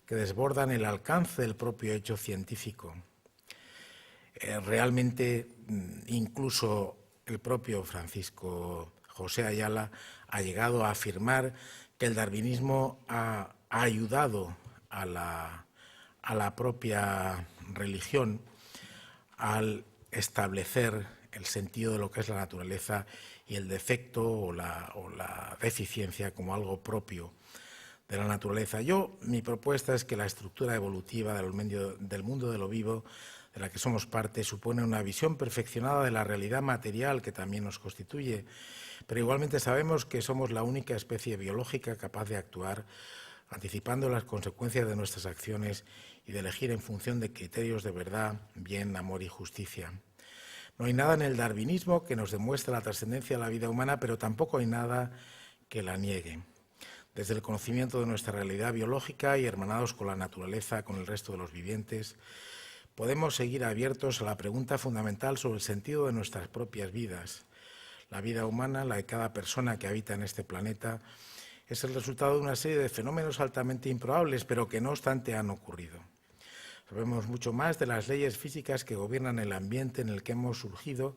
que desbordan el alcance del propio hecho científico. Realmente, incluso el propio Francisco José Ayala ha llegado a afirmar que el darwinismo ha ayudado a la propia religión al establecer el sentido de lo que es la naturaleza y el defecto o la deficiencia como algo propio de la naturaleza. Mi propuesta es que la estructura evolutiva del mundo de lo vivo, de la que somos parte, supone una visión perfeccionada de la realidad material que también nos constituye, pero igualmente sabemos que somos la única especie biológica capaz de actuar anticipando las consecuencias de nuestras acciones y de elegir en función de criterios de verdad, bien, amor y justicia. No hay nada en el darwinismo que nos demuestre la trascendencia de la vida humana, pero tampoco hay nada que la niegue. Desde el conocimiento de nuestra realidad biológica y hermanados con la naturaleza, con el resto de los vivientes, podemos seguir abiertos a la pregunta fundamental sobre el sentido de nuestras propias vidas. La vida humana, la de cada persona que habita en este planeta, es el resultado de una serie de fenómenos altamente improbables, pero que no obstante han ocurrido. Sabemos mucho más de las leyes físicas que gobiernan el ambiente en el que hemos surgido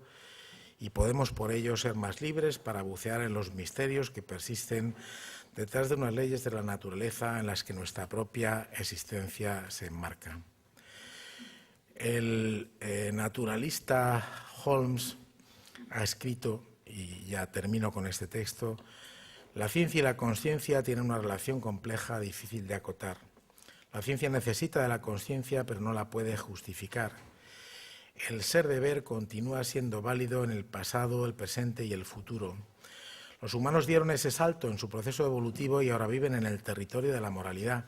y podemos por ello ser más libres para bucear en los misterios que persisten detrás de unas leyes de la naturaleza en las que nuestra propia existencia se enmarca. El naturalista Holmes ha escrito, y ya termino con este texto, la ciencia y la consciencia tienen una relación compleja, difícil de acotar. La ciencia necesita de la consciencia, pero no la puede justificar. El ser deber continúa siendo válido en el pasado, el presente y el futuro. Los humanos dieron ese salto en su proceso evolutivo y ahora viven en el territorio de la moralidad.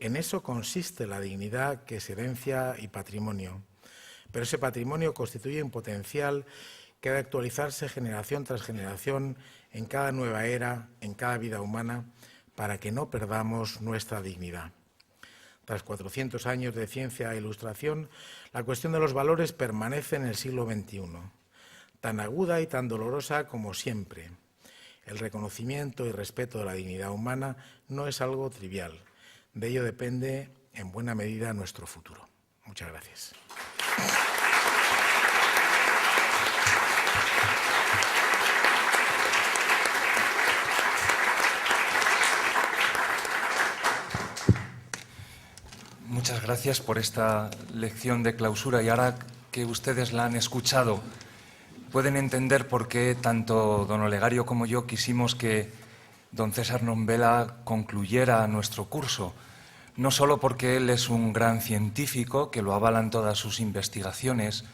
En eso consiste la dignidad, que es herencia y patrimonio. Pero ese patrimonio constituye un potencial que ha de actualizarse generación tras generación en cada nueva era, en cada vida humana, para que no perdamos nuestra dignidad. Tras 400 años de ciencia e ilustración, la cuestión de los valores permanece en el siglo XXI, tan aguda y tan dolorosa como siempre. El reconocimiento y respeto de la dignidad humana no es algo trivial. De ello depende, en buena medida, nuestro futuro. Muchas gracias. Muchas gracias por esta lección de clausura, y ahora que ustedes la han escuchado, pueden entender por qué tanto don Olegario como yo quisimos que don César Nombela concluyera nuestro curso, no solo porque él es un gran científico, que lo avalan todas sus investigaciones,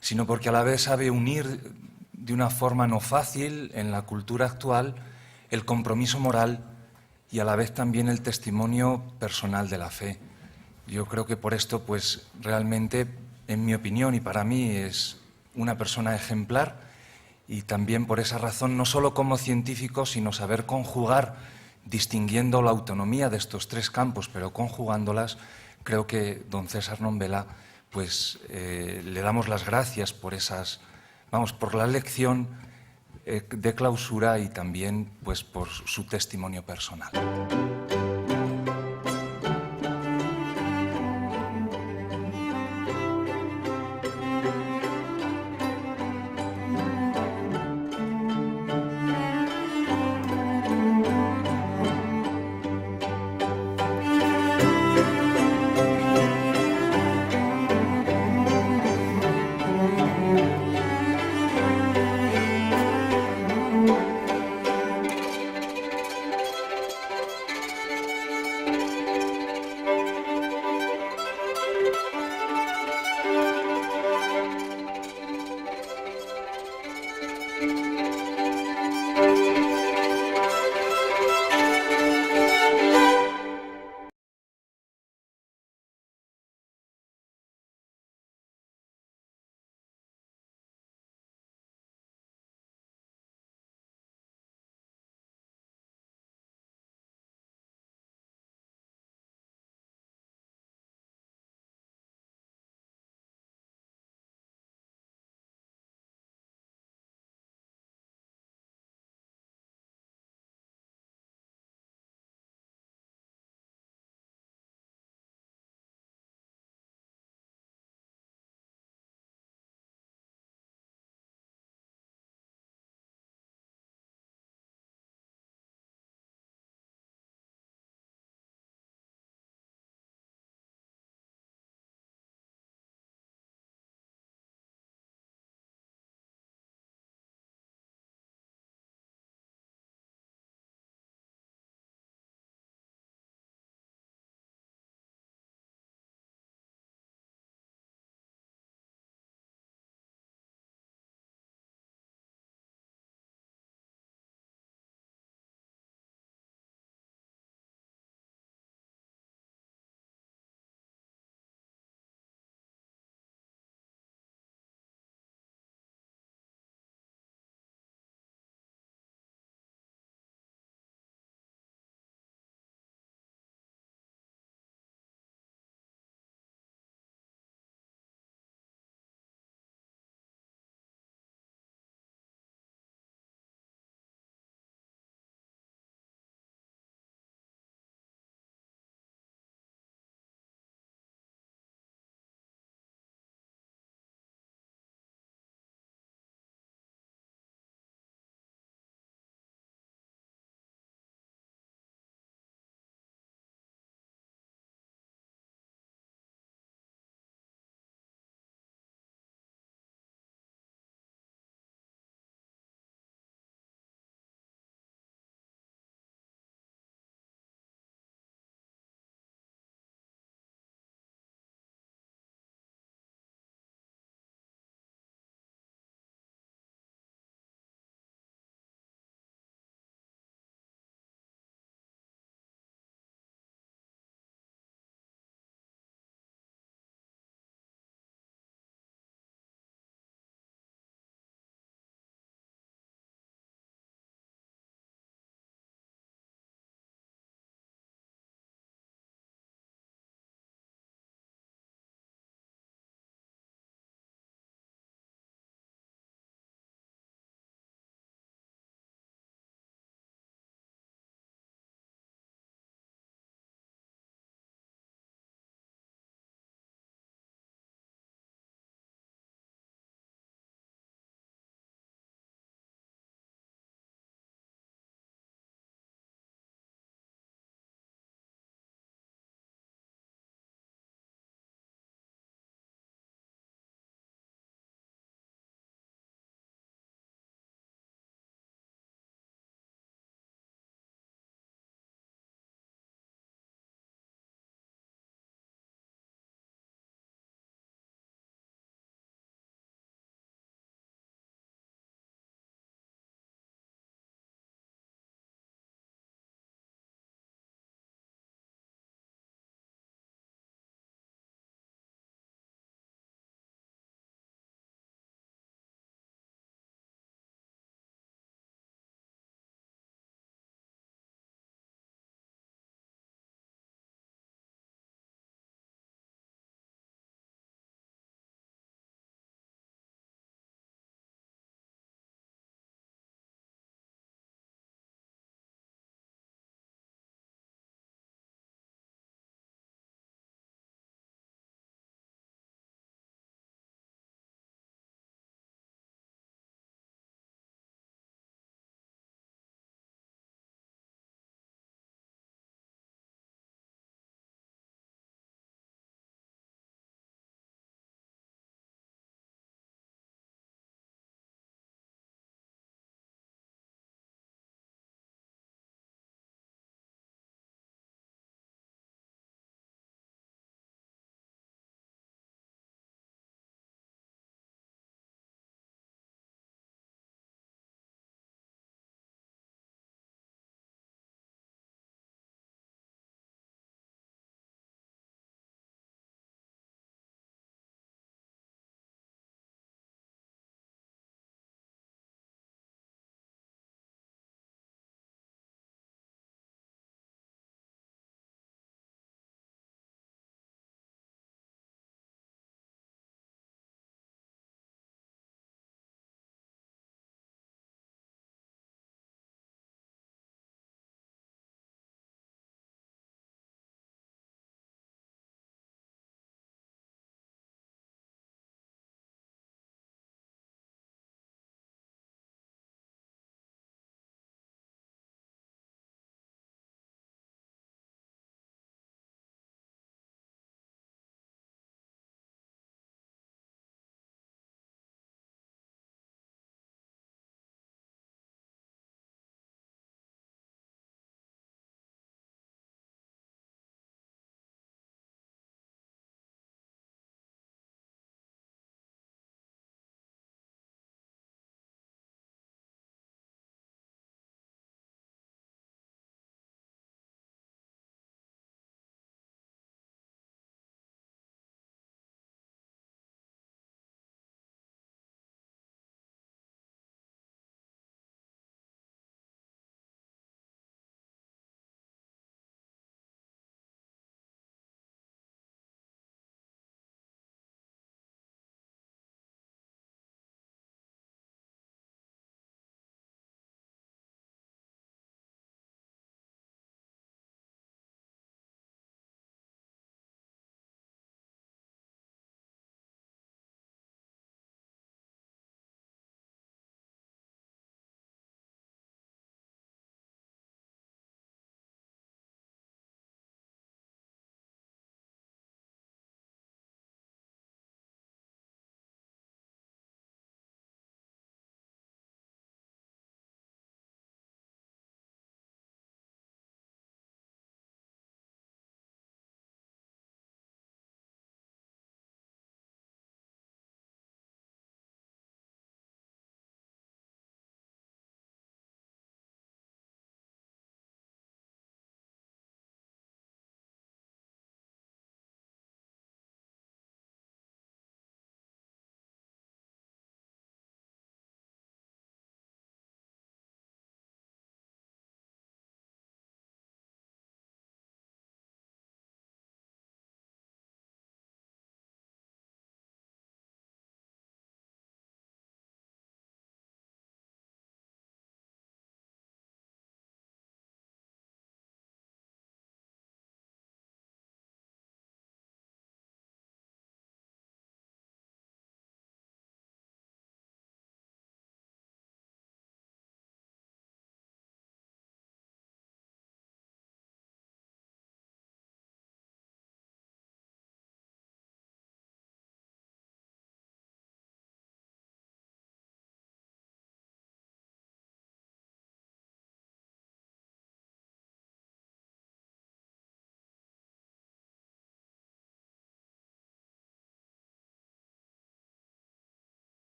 sino porque a la vez sabe unir de una forma no fácil en la cultura actual el compromiso moral y a la vez también el testimonio personal de la fe. Yo creo que por esto, pues realmente, en mi opinión y para mí, es una persona ejemplar, y también por esa razón, no solo como científico, sino saber conjugar, distinguiendo la autonomía de estos tres campos, pero conjugándolas, creo que don César Nombela, pues le damos las gracias por por la lección de clausura y también pues por su testimonio personal.